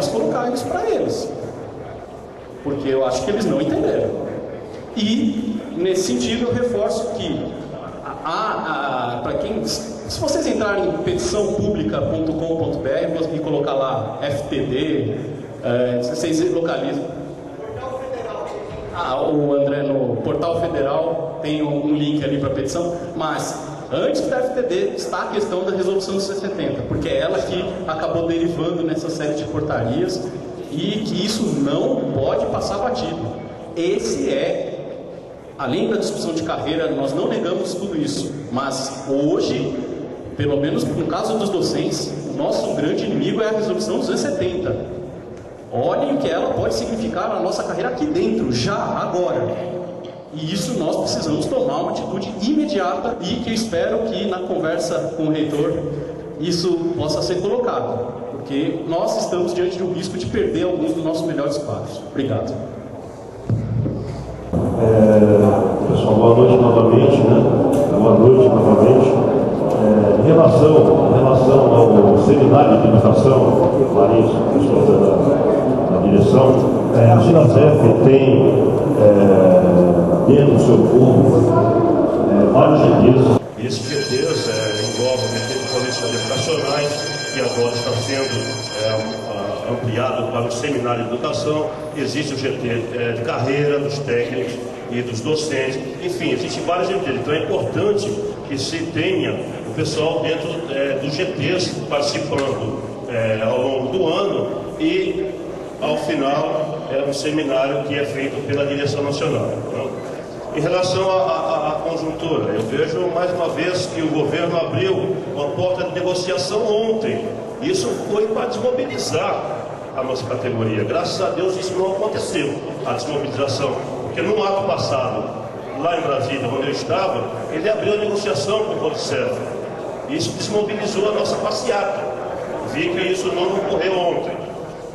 mais colocar isso para eles, porque eu acho que eles não entenderam. E, nesse sentido, eu reforço que, para quem, se vocês entrarem em petiçãopublica.com.br e colocar lá FTD, vocês localizam. O André, no Portal Federal tem um link ali para a petição, mas antes da FTD está a questão da resolução dos 70, porque é ela que acabou derivando nessa série de portarias e que isso não pode passar batido. Esse além da discussão de carreira, nós não negamos tudo isso, mas hoje, pelo menos no caso dos docentes, o nosso grande inimigo é a resolução 270. Olhem o que ela pode significar na nossa carreira aqui dentro, já, agora. E isso nós precisamos tomar uma atitude imediata e que eu espero que na conversa com o reitor isso possa ser colocado, porque nós estamos diante de um risco de perder alguns dos nossos melhores quadros. Obrigado. Pessoal, boa noite novamente, né? Boa noite novamente. Em relação ao seminário de educação, Larissa, pessoal da direção, a Ginasef tem dentro do seu corpo vários GTs. E esses GTs englobam GT de políticas educacionais, que agora está sendo ampliado para o seminário de educação. Existe o GT de carreira, dos técnicos e dos docentes, enfim, existem vários GTs. Então é importante que se tenha o pessoal dentro dos GTs participando ao longo do ano e ao final um seminário que é feito pela direção nacional. Né? Em relação à conjuntura, eu vejo mais uma vez que o governo abriu uma porta de negociação ontem. Isso foi para desmobilizar a nossa categoria. Graças a Deus isso não aconteceu, a desmobilização. Porque no ato passado, lá em Brasília, onde eu estava, ele abriu a negociação com o Policerf. Isso desmobilizou a nossa passeata. Vi que isso não ocorreu ontem.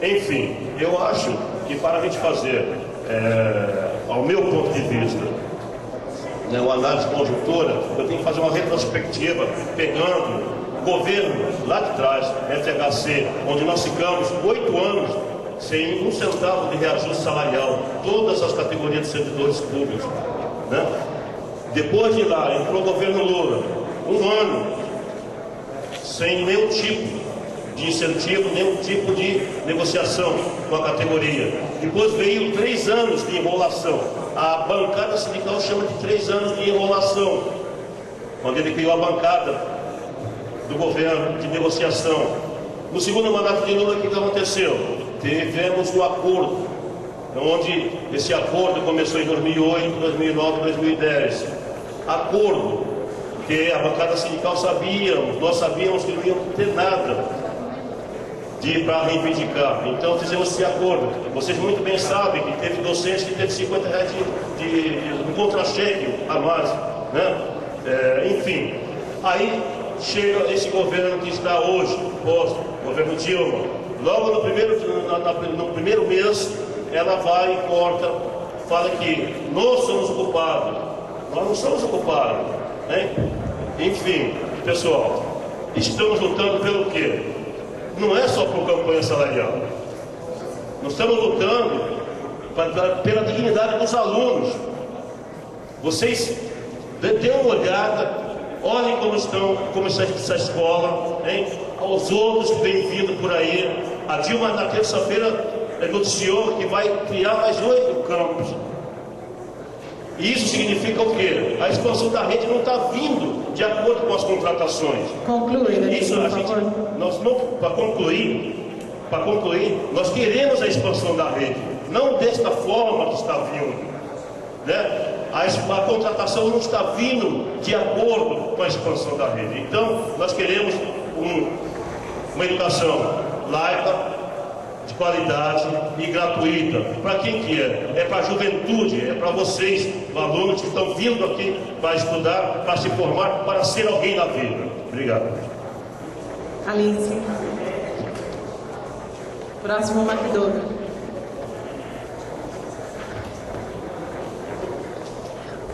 Enfim, eu acho que para a gente fazer, ao meu ponto de vista, uma análise de conjuntura, eu tenho que fazer uma retrospectiva, pegando o governo lá de trás, FHC, onde nós ficamos 8 anos sem um centavo de reajuste salarial, todas as categorias de servidores públicos. Né? Depois de lá, entrou o governo Lula, 1 ano, sem nenhum tipo de incentivo, nenhum tipo de negociação com a categoria. Depois veio 3 anos de enrolação. A bancada sindical chama de 3 anos de enrolação, quando ele criou a bancada do governo de negociação. No segundo mandato de Lula, o que aconteceu? Tivemos um acordo, onde esse acordo começou em 2008, 2009, 2010. Acordo que a bancada sindical nós sabíamos que não ia ter nada para reivindicar. Então fizemos esse acordo. Vocês muito bem sabem que teve docentes que teve R$50 de contra-cheque a mais, né? Enfim, aí chega esse governo que está hoje, posto, governo Dilma. Logo no primeiro mês, ela vai e corta, fala que nós somos o culpado. Nós não somos o culpado, né? Enfim, pessoal, estamos lutando pelo quê? Não é só por campanha salarial. Nós estamos lutando pela dignidade dos alunos. Vocês dêem uma olhada, olhem como está essa escola, hein? Aos outros que vêm vindo por aí. A Dilma, na terça-feira, noticiou que vai criar mais 8 campos. E isso significa o quê? A expansão da rede não está vindo de acordo com as contratações. Conclui, isso a gente, para concluir, nós queremos a expansão da rede, não desta forma que está vindo, né? A contratação não está vindo de acordo com a expansão da rede. Então, nós queremos uma educação laica, de qualidade e gratuita. Para quem que é? É para a juventude, é para vocês, alunos que estão vindo aqui para estudar, para se formar, para ser alguém na vida. Obrigado. Alice. Próximo, Macdougall.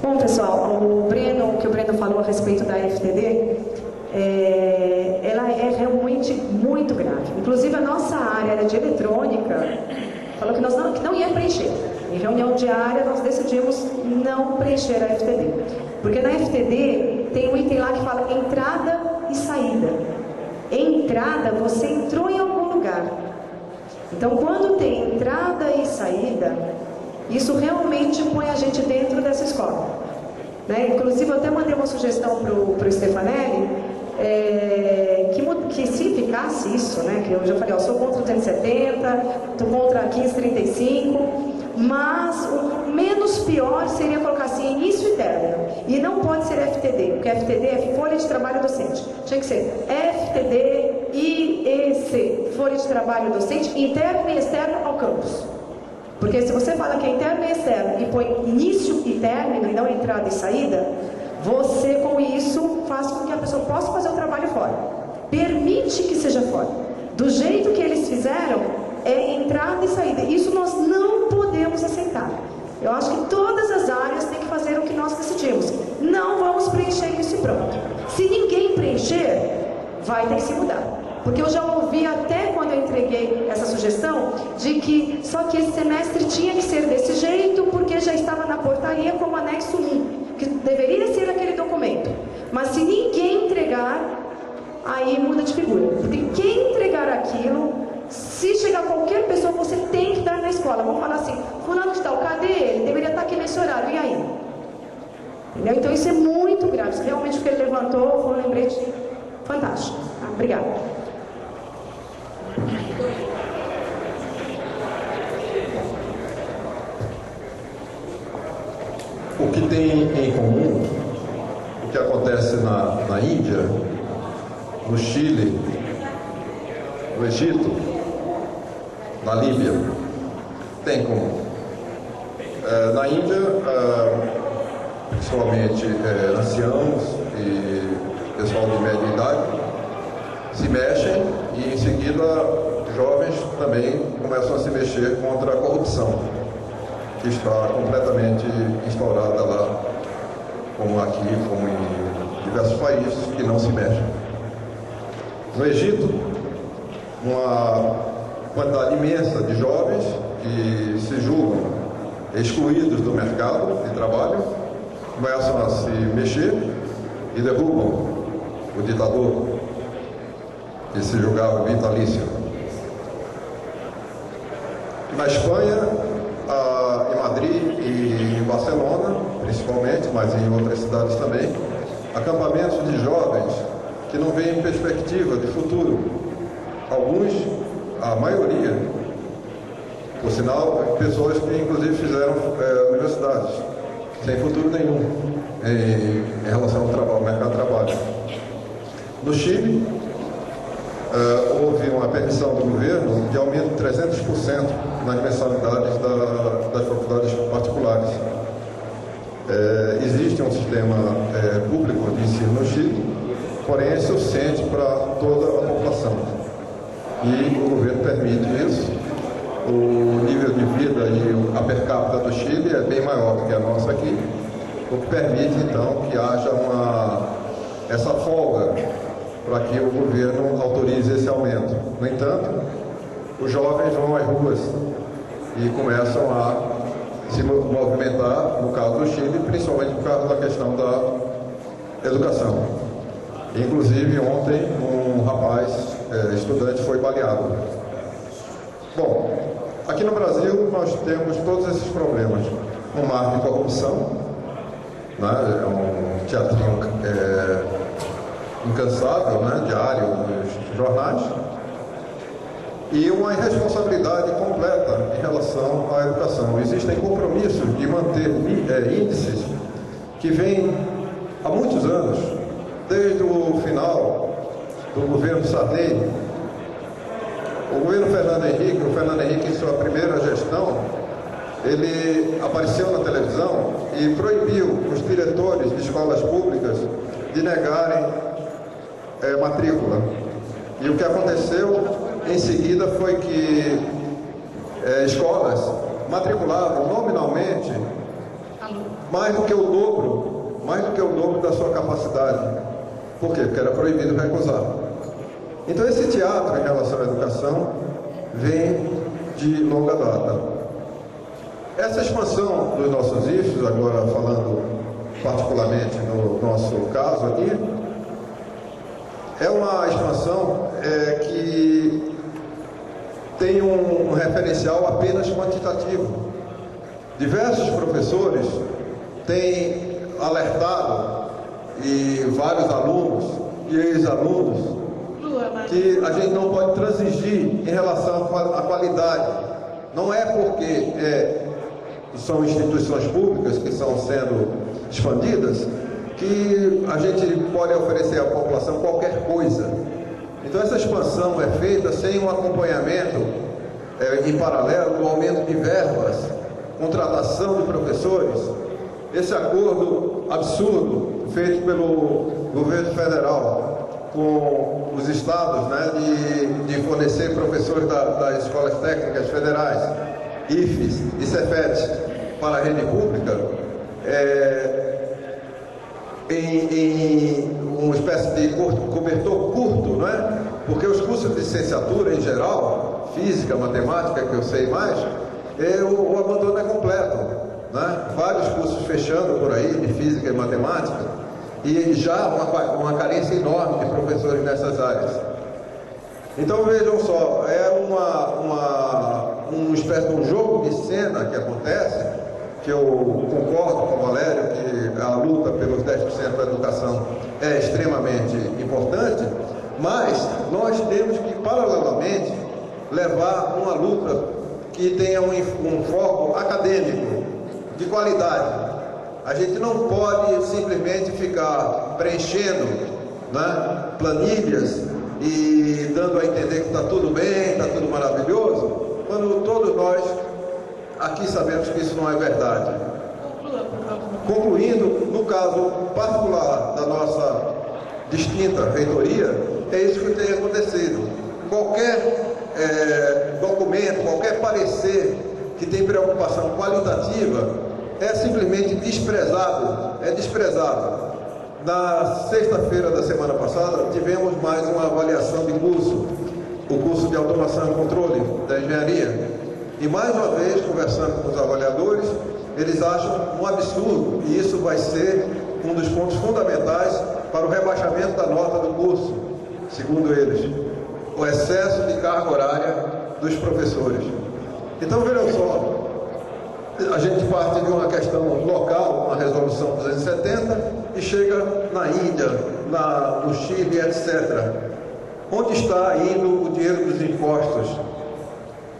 Bom, pessoal, o que o Breno falou a respeito da FTD, ela é realmente muito grave. Inclusive a nossa área de eletrônica falou que não ia preencher. Em reunião diária nós decidimos não preencher a FTD. Porque na FTD tem um item lá que fala entrada e saída. Entrada, você entrou em algum lugar. Então quando tem entrada e saída, isso realmente põe a gente dentro dessa escola. Né? Inclusive eu até mandei uma sugestão para o Stefanelli, que se ficasse isso, né? Que eu já falei, eu sou contra o 270, estou contra 1535, mas o menos pior seria colocar assim, início e término. E não pode ser FTD, porque FTD é Folha de Trabalho Docente. Tinha que ser FTD, IEC, Folha de Trabalho Docente, interno e externo ao campus. Porque se você fala que é interno e externo e põe início e término e não entrada e saída, você com isso faz com que a pessoa possa fazer o trabalho fora. Permite que seja fora. Do jeito que eles fizeram, é entrada e saída. Isso nós não podemos aceitar. Eu acho que todas as áreas têm que fazer o que nós decidimos. Não vamos preencher isso e pronto. Se ninguém preencher, vai ter que se mudar. Porque eu já ouvi até quando eu entreguei essa sugestão, de que só que esse semestre tinha que ser desse jeito, porque já estava na portaria como anexo 1, que deveria ser aquele documento. Mas se ninguém entregar, aí muda de figura. Porque quem entregar aquilo, se chegar qualquer pessoa, você tem que dar na escola. Vamos falar assim, fulano de tal, cadê ele? Deveria estar aqui nesse horário, e aí? Entendeu? Então isso é muito grave. Isso realmente o que ele levantou foi um lembrete fantástico. Obrigada. O que tem em comum, o que acontece na Índia, no Chile, no Egito, na Líbia, tem comum. Na Índia, principalmente anciãos e pessoal de média idade, se mexem e em seguida jovens também começam a se mexer contra a corrupção, que está completamente instaurada lá, como aqui, como em diversos países que não se mexem. No Egito, uma quantidade imensa de jovens que se julgam excluídos do mercado de trabalho começam a se mexer e derrubam o ditador que se julgava vitalício. Na Espanha, em Madrid e em Barcelona, principalmente, mas em outras cidades também, acampamentos de jovens que não veem perspectiva de futuro. Alguns, a maioria, por sinal, pessoas que inclusive fizeram universidades, sem futuro nenhum em relação ao trabalho, ao mercado de trabalho. No Chile, houve uma permissão do governo de aumento de 300% nas mensalidades das faculdades particulares. Existe um sistema público de ensino no Chile, porém é suficiente para toda a população. E o governo permite isso. O nível de vida e a per capita do Chile é bem maior do que a nossa aqui, o que permite então que haja essa folga para que o governo autorize esse aumento. No entanto, os jovens vão às ruas e começam a se movimentar, no caso do Chile, principalmente por causa da questão da educação. Inclusive, ontem, um rapaz, estudante, foi baleado. Bom, aqui no Brasil, nós temos todos esses problemas. Um mar de corrupção, né? É um teatrinho incansável, né? Diário nos jornais, e uma irresponsabilidade completa em relação à educação. Existem compromissos de manter índices que vêm há muitos anos, desde o final do governo Sarney. O governo Fernando Henrique, em sua primeira gestão, ele apareceu na televisão e proibiu os diretores de escolas públicas de negarem matrícula. E o que aconteceu em seguida foi que escolas matriculavam nominalmente mais do que o dobro da sua capacidade. Por quê? Porque era proibido recusar. Então esse teatro em relação à educação vem de longa data. Essa expansão dos nossos IFES, agora falando particularmente no nosso caso aqui, é uma expansão que tem um referencial apenas quantitativo. Diversos professores têm alertado, e vários alunos e ex-alunos, que a gente não pode transigir em relação à qualidade. Não é porque são instituições públicas que estão sendo expandidas que a gente pode oferecer à população qualquer coisa. Então essa expansão é feita sem um acompanhamento em paralelo, um aumento de verbas, contratação de professores. Esse acordo absurdo feito pelo governo federal com os estados, né, de fornecer professores das escolas técnicas federais, IFES e CEFET para a rede pública, em uma espécie de cobertor curto, não é? Porque os cursos de licenciatura em geral, física, matemática, que eu sei mais, o abandono é completo, né? Vários cursos fechando por aí de física e matemática, e já uma carência enorme de professores nessas áreas. Então vejam só, uma espécie de um jogo de cena que acontece, que eu concordo com o Valério, que a luta pelos 10% da educação é extremamente importante, mas nós temos que, paralelamente, levar uma luta que tenha um foco acadêmico, de qualidade. A gente não pode simplesmente ficar preenchendo, né, planilhas e dando a entender que está tudo bem, está tudo maravilhoso, quando todos nós aqui sabemos que isso não é verdade. Concluindo, no caso particular da nossa distinta reitoria, é isso que tem acontecido. Qualquer documento, qualquer parecer que tem preocupação qualitativa é simplesmente desprezado, é desprezado. Na sexta-feira da semana passada, tivemos mais uma avaliação de curso, o curso de automação e controle da engenharia. E mais uma vez, conversando com os avaliadores, eles acham um absurdo, e isso vai ser um dos pontos fundamentais para o rebaixamento da nota do curso, segundo eles, o excesso de carga horária dos professores. Então, vejam só, a gente parte de uma questão local, uma resolução 270, e chega na Índia, no Chile, etc. Onde está indo o dinheiro dos impostos?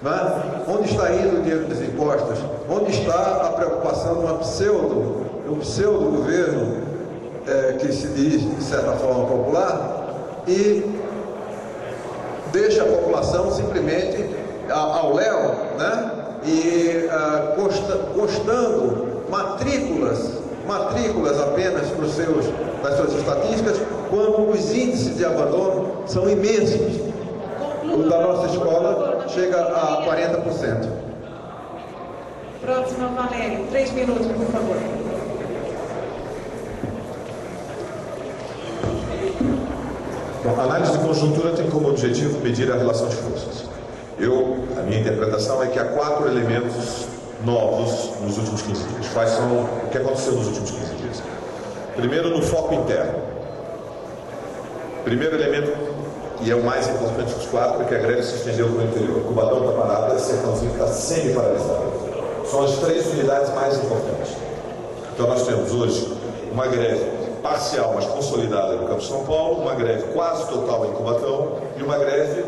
Né? Onde está indo o dinheiro dos impostos? Onde está a preocupação de um pseudo-governo que se diz, de certa forma, popular, e deixa a população simplesmente ao léu, né? E constando matrículas apenas nas suas estatísticas, quando os índices de abandono são imensos. O da nossa escola chega a 40%. Próxima, Valério. 3 minutos, por favor. Bom, a análise de conjuntura tem como objetivo medir a relação de forças. A minha interpretação é que há 4 elementos novos nos últimos 15 dias. Quais são o que aconteceu nos últimos 15 dias? Primeiro, no foco interno. Primeiro elemento, e é o mais importante dos 4, é que a greve se estendeu para o interior. Cubatão está parado, a Sertãozinho está semi-paralisado. São as 3 unidades mais importantes. Então nós temos hoje uma greve parcial, mas consolidada no Campo São Paulo, uma greve quase total em Cubatão e uma greve